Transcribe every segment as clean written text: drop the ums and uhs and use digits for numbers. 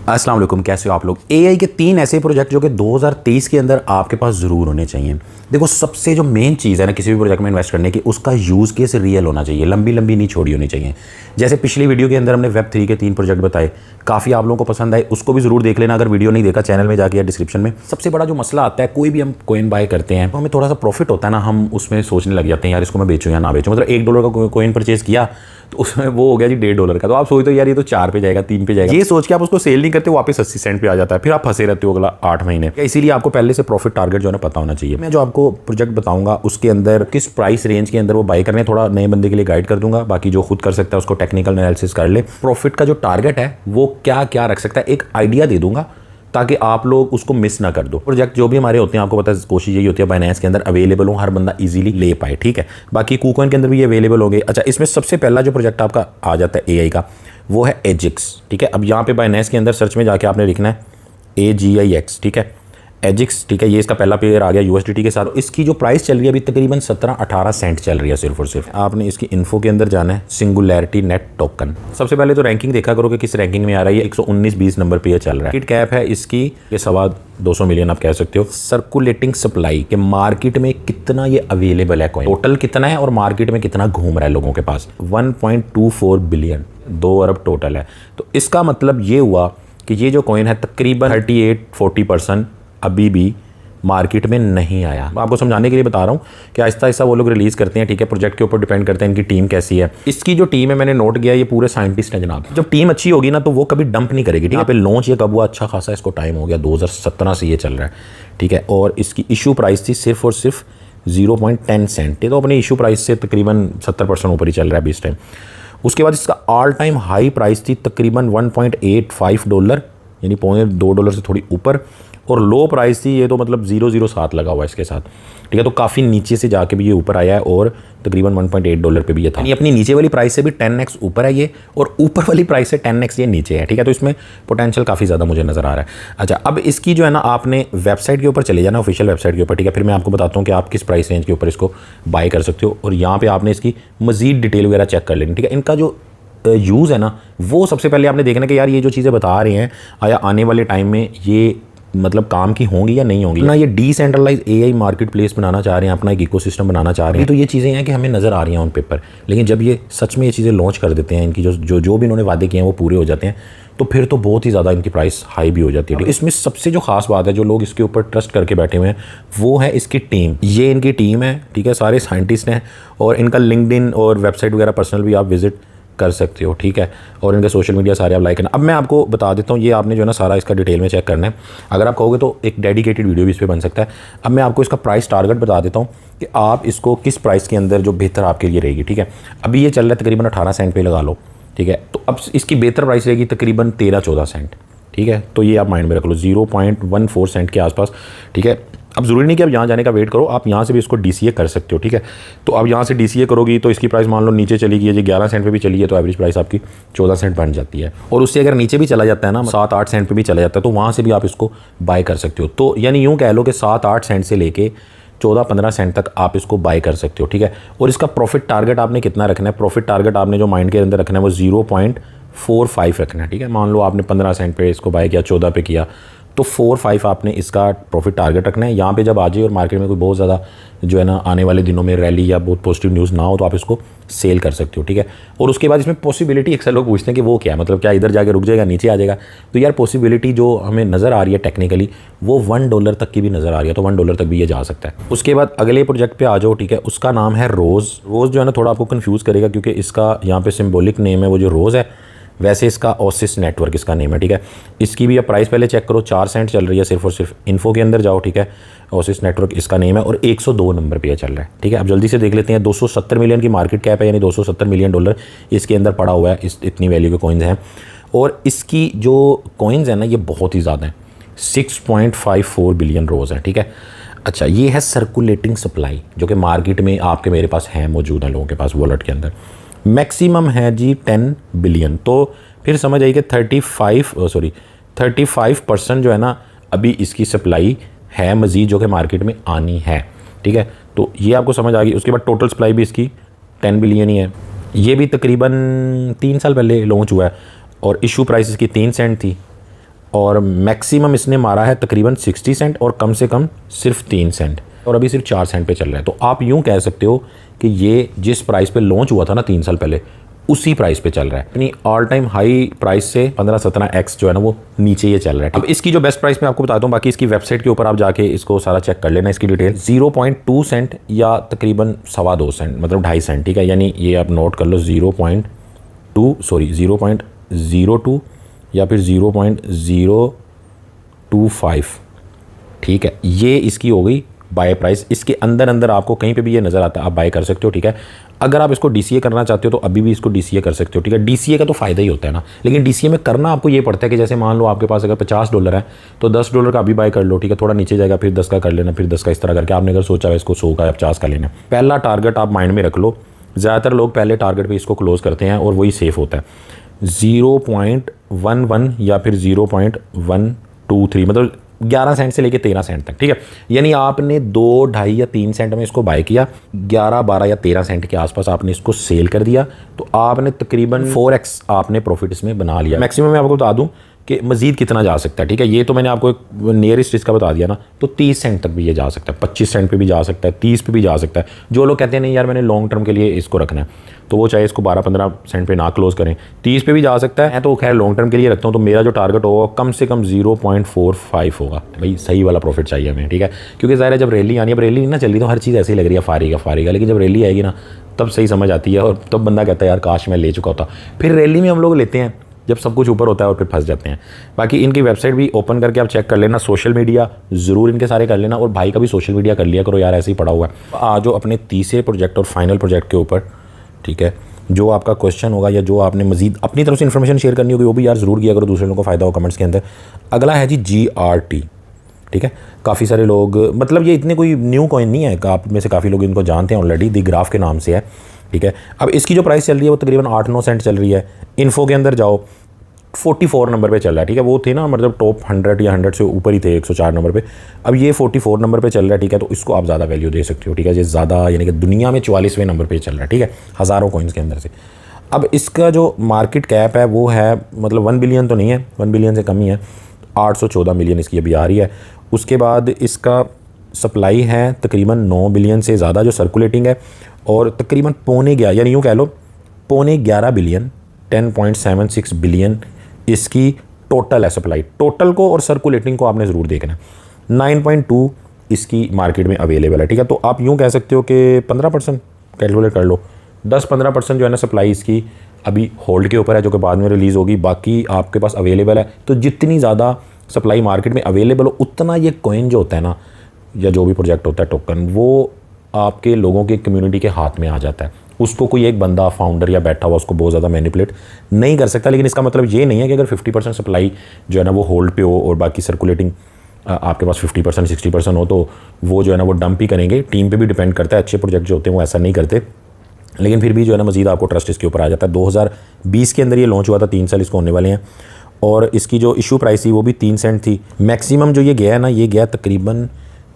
अस्सलाम वालेकुम, कैसे हो आप लोग। एआई के 3 ऐसे प्रोजेक्ट जो कि 2023 के अंदर आपके पास ज़रूर होने चाहिए। देखो, सबसे जो मेन चीज़ है ना किसी भी प्रोजेक्ट में इन्वेस्ट करने की, उसका यूज़ केस रियल होना चाहिए, लंबी लंबी नहीं छोड़ी होनी चाहिए। जैसे पिछली वीडियो के अंदर हमने Web3 के 3 प्रोजेक्ट बताए, काफ़ी आप लोगों को पसंद आए, उसको भी ज़रूर देख लेना अगर वीडियो नहीं देखा, चैनल में जाके या डिस्क्रिप्शन में। सबसे बड़ा जो मसला आता है, कोई भी हम कॉइन बाय करते हैं तो हमें थोड़ा सा प्रॉफिट होता है ना, हम उसमें सोचने लग जाते हैं यार इसको मैं बेचूँ या ना बेचूँ। मतलब $1 का कॉइन परचेज किया तो उसमें वो हो गया जी $1.5 का, तो आप सोचते हो यार ये तो 4 पे जाएगा, 3 पे जाएगा, ये सोच के आप उसको सेल नहीं करते, वापस 80 सेंट पे आ जाता है, फिर आप फंसे रहते हो अगला 8 महीने। इसीलिए आपको पहले से प्रॉफिट टारगेट जो है ना पता होना चाहिए। मैं जो आपको प्रोजेक्ट बताऊंगा उसके अंदर किस प्राइस रेंज के अंदर वो बाय करने, थोड़ा नए बंदे के लिए गाइड कर दूंगा, बाकी जो खुद कर सकता है उसको टेक्निकल एनालिसिस कर ले। प्रॉफिट का जो टारगेट है वो क्या क्या रख सकता है, एक आइडिया दे दूंगा ताकि आप लोग उसको मिस ना कर दो। प्रोजेक्ट जो भी हमारे होते हैं, आपको पता है कोशिश यही होती है बाइनेंस के अंदर अवेलेबल हो, हर बंदा इजीली ले पाए, ठीक है। बाकी KuCoin के अंदर भी ये अवेलेबल हो गए। अच्छा, इसमें सबसे पहला जो प्रोजेक्ट आपका आ जाता है एआई का, वो है एजिक्स, ठीक है। अब यहाँ पे बाइनेंस के अंदर सर्च में जाके आपने लिखना है AGIX, ठीक है, एजिक्स, ठीक है। ये इसका पहला पेयर आ गया USDT के साथ। इसकी जो प्राइस चल रही है अभी तकरीबन 17-18 सेंट चल रही है सिर्फ और सिर्फ। आपने इसकी इन्फो के अंदर जाना है, सिंगुलैरिटी नेट टोकन। सबसे पहले तो रैंकिंग देखा करो कि किस रैंकिंग में आ रहा है। 119-20 नंबर पे ये चल रहा है। मार्केट कैप है इसकी ये 250 मिलियन आप कह सकते हो। सर्कुलेटिंग सप्लाई के मार्केट में कितना ये अवेलेबल है कॉइन, टोटल कितना है और मार्केट में कितना घूम रहा है लोगों के पास, 1.24 बिलियन, 2 अरब टोटल है। तो इसका मतलब ये हुआ कि ये जो कॉइन है तकरीबन 38-40% अभी भी मार्केट में नहीं आया। आपको समझाने के लिए बता रहा हूँ कि आहिस्ता आहिस्ता वो लोग रिलीज़ करते हैं, ठीक है। प्रोजेक्ट के ऊपर डिपेंड करते हैं इनकी टीम कैसी है। इसकी जो टीम है मैंने नोट किया, ये पूरे साइंटिस्ट हैं जनाब। जब टीम अच्छी होगी ना तो वो कभी डंप नहीं करेगी, ठीक है। पे लॉन्च ये कब हुआ, अच्छा खासा इसको टाइम हो गया, 2017 से ये चल रहा है, ठीक है। और इसकी इशू प्राइस थी सिर्फ और सिर्फ 0.10 सेंट, तो अपनी इशू प्राइस से तकरीबन 70% ऊपर ही चल रहा है अभी इस टाइम। उसके बाद इसका ऑल टाइम हाई प्राइस थी तकरीबन $1.85, यानी $2 से थोड़ी ऊपर, और लो प्राइस थी ये तो मतलब 007 लगा हुआ है इसके साथ, ठीक है। तो काफ़ी नीचे से जाके भी ये ऊपर आया है और तकरीबन $1.8 पे भी ये था। यानी अपनी नीचे वाली प्राइस से भी 10x ऊपर है ये, और ऊपर वाली प्राइस से 10x ये नीचे है, ठीक है। तो इसमें पोटेंशियल काफ़ी ज़्यादा मुझे नज़र आ रहा है। अच्छा, अब इसकी जो है ना आपने वेबसाइट के ऊपर चले जाना, ऑफिशियल वेबसाइट के ऊपर, ठीक है। फिर मैं आपको बताता हूँ कि आप किस प्राइस रेंज के ऊपर इसको बाय कर सकते हो, और यहाँ पर आपने इसकी मज़ीद डिटेल वगैरह चेक कर लेनी, ठीक है। इनका जो यूज़ है ना वो सबसे पहले आपने देखना कि यार ये जो चीज़ें बता रहे हैं आया आने वाले टाइम में ये मतलब काम की होंगी या नहीं होंगी ना। ये डिसेंट्रलाइज एआई मार्केट प्लेस बनाना चाह रहे हैं, अपना एक इकोसिस्टम बनाना चाह रहे हैं, तो ये चीज़ें हैं कि हमें नज़र आ रही हैं ऑन पेपर। लेकिन जब ये सच में ये चीज़ें लॉन्च कर देते हैं, इनकी जो भी इन्होंने वादे किए हैं वो पूरे हो जाते हैं, तो फिर तो बहुत ही ज़्यादा इनकी प्राइस हाई भी हो जाती है। इसमें सबसे जो खास बात है, जो लोग इसके ऊपर ट्रस्ट करके बैठे हुए हैं, वो है इसकी टीम। ये इनकी टीम है, ठीक है, सारे साइंटिस्ट हैं, और इनका लिंक्डइन और वेबसाइट वगैरह पर्सनल भी आप विजिट कर सकते हो, ठीक है। और इनके सोशल मीडिया सारे आप लाइक करना। अब मैं आपको बता देता हूँ, ये आपने जो है ना सारा इसका डिटेल में चेक करना है। अगर आप कहोगे तो एक डेडिकेटेड वीडियो भी इस पर बन सकता है। अब मैं आपको इसका प्राइस टारगेट बता देता हूँ कि आप इसको किस प्राइस के अंदर जो बेहतर आपके लिए रहेगी, ठीक है। अभी ये चल रहा है तकरीबन 18 सेंट पे लगा लो, ठीक है। तो अब इसकी बेहतर प्राइस रहेगी तकरीबन 13-14 सेंट, ठीक है। तो ये आप माइंड में रख लो, 0.14 सेंट के आसपास, ठीक है। अब ज़रूरी नहीं कि आप यहाँ जाने का वेट करो, आप यहाँ से भी इसको DCA कर सकते हो, ठीक है। तो अब यहाँ से DCA करोगी तो इसकी प्राइस मान लो नीचे चली गई है जी, 11 सेंट पे भी चली है, तो एवरेज प्राइस आपकी 14 सेंट बन जाती है। और उससे अगर नीचे भी चला जाता है ना, 7-8 सेंट पे भी चला जाता है, तो वहाँ से भी आप इसको बाय कर सकते हो। तो यानी यूँ कह लो कि 7-8 सेंट से लेके 14-15 सेंट तक आप इसको बाय कर सकते हो, ठीक है। और इसका प्रॉफिट टारगेट आपने कितना रखना है, प्रॉफिट टारगेट आपने जो माइंड के अंदर रखना है वो 0.45 रखना है, ठीक है। मान लो आपने 15 सेंट पे इसको बाय किया, 14 पे किया, तो 4-5 आपने इसका प्रॉफिट टारगेट रखना है। यहाँ पे जब आ जाए और मार्केट में कोई बहुत ज़्यादा जो है ना आने वाले दिनों में रैली या बहुत पॉजिटिव न्यूज़ ना हो, तो आप इसको सेल कर सकते हो, ठीक है। और उसके बाद इसमें पॉसिबिलिटी अक्सर लोग पूछते हैं कि वो क्या है, मतलब क्या इधर जाके रुक जाएगा, नीचे आ जाएगा। तो यार पॉसिबिलिटी जो हमें नज़र आ रही है टेक्निकली, वो $1 तक की भी नज़र आ रही है, तो $1 तक भी ये जा सकता है। उसके बाद अगले प्रोजेक्ट पे आ जाओ, ठीक है। उसका नाम है रोज़। रोज़ जो है ना थोड़ा आपको कन्फ्यूज़ करेगा, क्योंकि इसका यहाँ पे सिम्बॉलिक नेम है वो जो रोज़ है, वैसे इसका ओसिस नेटवर्क इसका नेम है, ठीक है। इसकी भी आप प्राइस पहले चेक करो, 4 सेंट चल रही है सिर्फ और सिर्फ। इन्फो के अंदर जाओ, ठीक है, ओसिस नेटवर्क इसका नेम है, और 102 नंबर पे ये चल रहा है, ठीक है। अब जल्दी से देख लेते हैं। 270 मिलियन की मार्केट कैप है, यानी $270 मिलियन इसके अंदर पड़ा हुआ है। इतनी वैल्यू के कॉइन्स हैं, और इसकी जो कॉइन्स हैं ना ये बहुत ही ज़्यादा हैं, 6.54 बिलियन रोज़ है, ठीक है। अच्छा, ये है सर्कुलेटिंग सप्लाई, जो कि मार्केट में आपके मेरे पास है, मौजूद है लोगों के पास वॉलेट के अंदर। मैक्सिमम है जी 10 बिलियन, तो फिर समझ आई कि 35% जो है ना अभी इसकी सप्लाई है मज़ीद, जो कि मार्केट में आनी है, ठीक है। तो ये आपको समझ आ गई। उसके बाद टोटल सप्लाई भी इसकी 10 बिलियन ही है। ये भी तकरीबन 3 साल पहले लॉन्च हुआ है, और इशू प्राइस इसकी 3 सेंट थी। और मैक्सिमम इसने मारा है तकरीबन 60 सेंट और कम से कम सिर्फ 3 सेंट, और अभी सिर्फ 4 सेंट पे चल रहा है। तो आप यूँ कह सकते हो कि ये जिस प्राइस पे लॉन्च हुआ था ना 3 साल पहले, उसी प्राइस पे चल रहा है। अपनी ऑल टाइम हाई प्राइस से 15-17x जो है ना वो नीचे ये चल रहा है। अब इसकी जो बेस्ट प्राइस मैं आपको बताता हूँ, बाकी इसकी वेबसाइट के ऊपर आप जाके इसको सारा चेक कर लेना, इसकी डिटेल। 0.2 सेंट या तकरीबन 2.25 सेंट, मतलब 2.5 सेंट, ठीक है। यानी ये आप नोट कर लो 0.02 या फिर 0.025, ठीक है। ये इसकी हो गई बाय प्राइस। इसके अंदर आपको कहीं पे भी ये नज़र आता है, आप बाय कर सकते हो, ठीक है। अगर आप इसको DCA करना चाहते हो तो अभी भी इसको DCA कर सकते हो, ठीक है। DCA का तो फ़ायदा ही होता है ना, लेकिन DCA में करना आपको ये पड़ता है कि जैसे मान लो आपके पास अगर $50 है तो $10 का अभी बाय कर लो, ठीक है। थोड़ा नीचे जाएगा फिर 10 का कर लेना, फिर 10 का, इस तरह करके आपने अगर सोचा है इसको 100 का या 50 का लेना। पहला टारगेट आप माइंड में रख लो। ज़्यादातर लोग पहले टारगेट पर इसको क्लोज़ करते हैं और वही सेफ़ होता है। 0.11 या फिर 0.123, मतलब 11 सेंट से लेके 13 सेंट तक, ठीक है। यानी आपने 2, 2.5 या 3 सेंट में इसको बाय किया, 11, 12 या 13 सेंट के आसपास आपने इसको सेल कर दिया, तो आपने तकरीबन 4x आपने प्रॉफिट इसमें बना लिया। मैक्सिमम मैं आपको बता दूं कि मज़ीद कितना जा सकता है, ठीक है। ये तो मैंने आपको एक नियरेस्ट इसका बता दिया ना, तो 30 सेंट तक भी ये जा सकता है, 25 सेंट पे भी जा सकता है, 30 पे भी जा सकता है। जो लोग कहते हैं नहीं यार मैंने लॉन्ग टर्म के लिए इसको रखना है, तो वो चाहे इसको 12-15 सेंट पे ना क्लोज करें, 30 पे भी जा सकता है। तो खैर लॉन्ग टर्म के लिए रखता हूँ, तो मेरा जो टारगेट होगा कम से कम 0.45 होगा भाई, सही वाला प्रॉफिट चाहिए हमें, ठीक है। क्योंकि ज़ाहिर है जब रैली आनी है, अब रैली नहीं ना चल रही तो हर चीज़ ऐसी लग रही है फारेगा, लेकिन जब रैली आएगी ना तब सही समझ आती है, और तब बंदा कहता है यार काश मैं ले चुका होता। फिर रैली में हम लोग लेते हैं जब सब कुछ ऊपर होता है और फिर फंस जाते हैं। बाकी इनकी वेबसाइट भी ओपन करके आप चेक कर लेना, सोशल मीडिया ज़रूर इनके सारे कर लेना, और भाई का भी सोशल मीडिया कर लिया करो यार, ऐसे ही पड़ा हुआ है। आज जो अपने तीसरे प्रोजेक्ट और फाइनल प्रोजेक्ट के ऊपर, ठीक है, जो आपका क्वेश्चन होगा या जो आपने मजीद अपनी तरफ से इन्फॉर्मेशन शेयर करनी होगी वो भी यार ज़रूर किया करो, दूसरे लोगों को फ़ायदा हो कमेंट्स के अंदर। अगला है जी GRT, ठीक है। काफ़ी सारे लोग, मतलब ये इतने कोई न्यू कॉइन नहीं है, आप में से काफ़ी लोग इनको जानते हैं ऑलरेडी, दी ग्राफ के नाम से है, ठीक है। अब इसकी जो प्राइस चल रही है वो तकरीबन 8-9 सेंट चल रही है। इन्फो के अंदर जाओ, 44 नंबर पे चल रहा है, ठीक है। वो थे ना मतलब टॉप 100 या 100 से ऊपर ही थे, 104 नंबर पे। अब ये 44 नंबर पे चल रहा है, ठीक है। तो इसको आप ज़्यादा वैल्यू दे सकते हो, ठीक है। ये ज़्यादा यानी कि दुनिया में 44वें नंबर पे चल रहा है, ठीक है, हज़ारों कॉइन्स के अंदर से। अब इसका जो मार्केट कैप है वो है मतलब 1 बिलियन तो नहीं है, 1 बिलियन से कम ही है, 814 मिलियन इसकी अभी आ रही है। उसके बाद इसका सप्लाई है तकरीबन 9 बिलियन से ज़्यादा जो सर्कुलेटिंग है, और तकरीबन 11.5 यानी यूँ कह लो 11.5 बिलियन 10.76 बिलियन इसकी टोटल है सप्लाई। टोटल को और सर्कुलेटिंग को आपने ज़रूर देखना है। 9.2 इसकी मार्केट में अवेलेबल है, ठीक है। तो आप यूँ कह सकते हो कि 15% कैलकुलेट कर लो, 10-15% जो है ना सप्लाई इसकी अभी होल्ड के ऊपर है, जो कि बाद में रिलीज़ होगी, बाकी आपके पास अवेलेबल है। तो जितनी ज़्यादा सप्लाई मार्केट में अवेलेबल हो उतना ये कॉइन जो होता है ना, या जो भी प्रोजेक्ट होता है टोकन, वो आपके लोगों की कम्युनिटी के हाथ में आ जाता है। उसको कोई एक बंदा फाउंडर या बैठा हुआ उसको बहुत ज़्यादा मैनिपुलेट नहीं कर सकता। लेकिन इसका मतलब ये नहीं है कि अगर 50% सप्लाई जो है ना वो होल्ड पे हो और बाकी सर्कुलेटिंग आपके पास 50% 60% हो तो वो जो है ना वो डंप ही करेंगे। टीम पे भी डिपेंड करता है, अच्छे प्रोजेक्ट जो होते हैं वो ऐसा नहीं करते, लेकिन फिर भी जो है ना मज़ीद आपको ट्रस्ट इसके ऊपर आ जाता है। 2020 के अंदर ये लॉन्च हुआ था, 3 साल इसको होने वाले हैं, और इसकी जो इशू प्राइस थी वो भी 3 सेंट थी। मैक्सिमम जो ये गया है ना, ये गया तकरीबन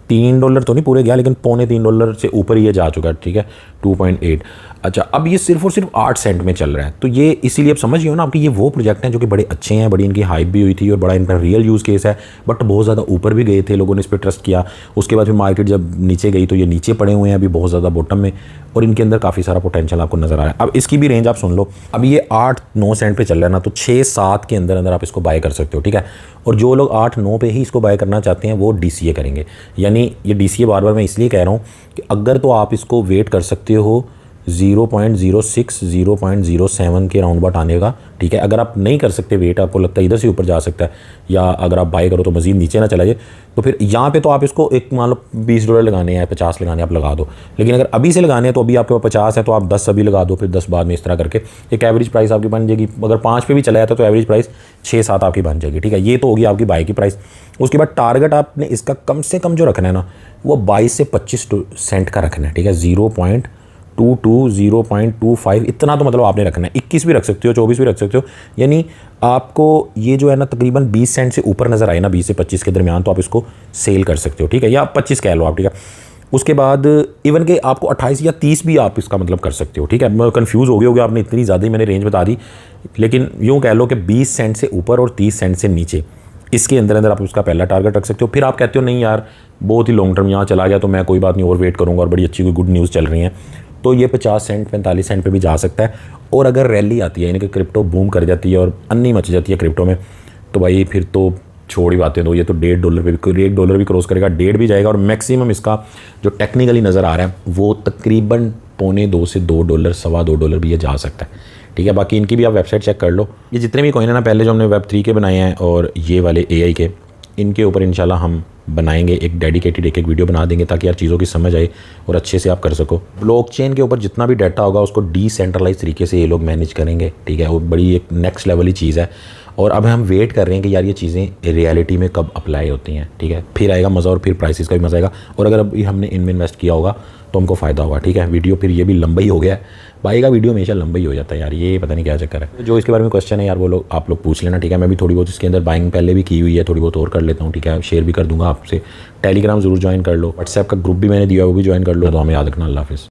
$3 तो नहीं पूरे गया, लेकिन $3.25 से ऊपर ये जा चुका है, ठीक है, 2.8। अच्छा, अब ये सिर्फ और सिर्फ 8 सेंट में चल रहा है। तो ये इसीलिए आप समझिए हो ना आपकी, ये वो प्रोजेक्ट हैं जो कि बड़े अच्छे हैं, बड़ी इनकी हाइप भी हुई थी और बड़ा इनका रियल यूज़ केस है, बट बहुत ज़्यादा ऊपर भी गए थे, लोगों ने इस पर ट्रस्ट किया। उसके बाद फिर मार्केट जब नीचे गई तो ये नीचे पड़े हुए हैं अभी बहुत ज़्यादा बॉटम में, और इनके अंदर काफ़ी सारा पोटेंशियल आपको नज़र आ रहा है। अब इसकी भी रेंज आप सुन लो, अब ये 8-9 सेंट पे चल रहा है ना, तो 6-7 के अंदर अंदर आप इसको बाय कर सकते हो, ठीक है। और जो लोग 8-9 पे ही इसको बाय करना चाहते हैं वो DCA करेंगे। यानी ये DCA बार बार मैं इसलिए कह रहा हूँ कि अगर तो आप इसको वेट कर सकते हो 0.06 0.07 के राउंड बाट आने का, ठीक है। अगर आप नहीं कर सकते वेट, आपको लगता है इधर से ऊपर जा सकता है, या अगर आप बाय करो तो मज़ीद नीचे ना चला जाए, तो फिर यहाँ पे तो आप इसको एक मान लो $20 लगाने हैं, 50 लगाने आप लगा दो। लेकिन अगर अभी से लगाने हैं तो अभी आपके पास 50 है तो आप 10 अभी लगा दो, फिर 10 बाद में, इस तरह करके एक एवरेज प्राइस आपकी बन जाएगी। अगर 5 पे भी चला जाता तो एवरेज प्राइस 6-7 आपकी बन जाएगी, ठीक है। ये तो होगी आपकी बाय की प्राइस। उसके बाद टारगेट आपने इसका कम से कम जो रखना है ना वो 22 से 25 सेंट का रखना है, ठीक है। 0.22 0.25 इतना तो मतलब आपने रखना है। 21 भी रख सकते हो, 24 भी रख सकते हो, यानी आपको ये जो है ना तकरीबन 20 सेंट से ऊपर नज़र आए ना, 20 से 25 के दरमियान, तो आप इसको सेल कर सकते हो, ठीक है, या 25 कह लो आप, ठीक है। उसके बाद इवन के आपको 28 या 30 भी आप इसका मतलब कर सकते हो, ठीक है। मैं कन्फ्यूज़ हो गए होगे, आपने इतनी ज़्यादा ही मैंने रेंज बता दी, लेकिन यूँ कह लो कि 20 सेंट से ऊपर और 30 सेंट से नीचे इसके अंदर अंदर आप उसका पहला टारगेट रख सकते हो। फिर आप कहते हो नहीं यार बहुत ही लॉन्ग टर्म यहाँ चला गया तो मैं कोई बात नहीं और वेट करूँगा और बड़ी अच्छी कोई गुड न्यूज़ चल रही है, तो ये 50 सेंट 45 सेंट पे भी जा सकता है। और अगर रैली आती है यानी कि क्रिप्टो बूम कर जाती है और अन्नी मच जाती है क्रिप्टो में, तो भाई फिर तो छोड़ ही बातें दो, ये तो $1.5 पे भी $1 भी क्रॉस करेगा, 1.5 भी जाएगा। और मैक्सिमम इसका जो टेक्निकली नज़र आ रहा है वो तकरीबन $1.25 से $2 $2.25 भी ये जा सकता है, ठीक है। बाकी इनकी भी आप वेबसाइट चेक कर लो। ये जितने भी कॉइन है ना पहले जो हमने Web3 के बनाए हैं और ये वाले AI के, इनके ऊपर इंशाल्लाह हम बनाएंगे एक डेडिकेटेड एक वीडियो बना देंगे ताकि यार चीज़ों की समझ आए और अच्छे से आप कर सको। ब्लॉकचेन के ऊपर जितना भी डाटा होगा उसको डिसेंट्रलाइज तरीके से ये लोग मैनेज करेंगे, ठीक है। वो बड़ी एक नेक्स्ट लेवल ही चीज़ है और अब हम वेट कर रहे हैं कि यार ये चीज़ें रियलिटी में कब अप्लाई होती हैं, ठीक है। फिर आएगा मज़ा और फिर प्राइसेस का भी मज़ा आएगा। और अगर अभी हमने इनमें इन्वेस्ट किया होगा तो हमको फ़ायदा होगा, ठीक है। वीडियो फिर ये भी लंबा ही हो गया है, भाई का वीडियो हमेशा लंबा ही हो जाता है यार, ये पता नहीं क्या चक्कर है। जो इसके बारे में क्वेश्चन है यार वो लोग आप लोग पूछ लेना, ठीक है। मैं भी थोड़ी बहुत इसके अंदर बाइंग पहले भी की हुई है, थोड़ी बहुत और कर लेता हूँ, ठीक है। शेयर भी कर दूँगा आपसे। टेलीग्राम ज़रूर ज्वाइन कर लो, व्हाट्सएप का ग्रुप भी मैंने दिया है वो भी ज्वाइन कर लो। तो हमें याद रखना, अल्लाह हाफ़िज़।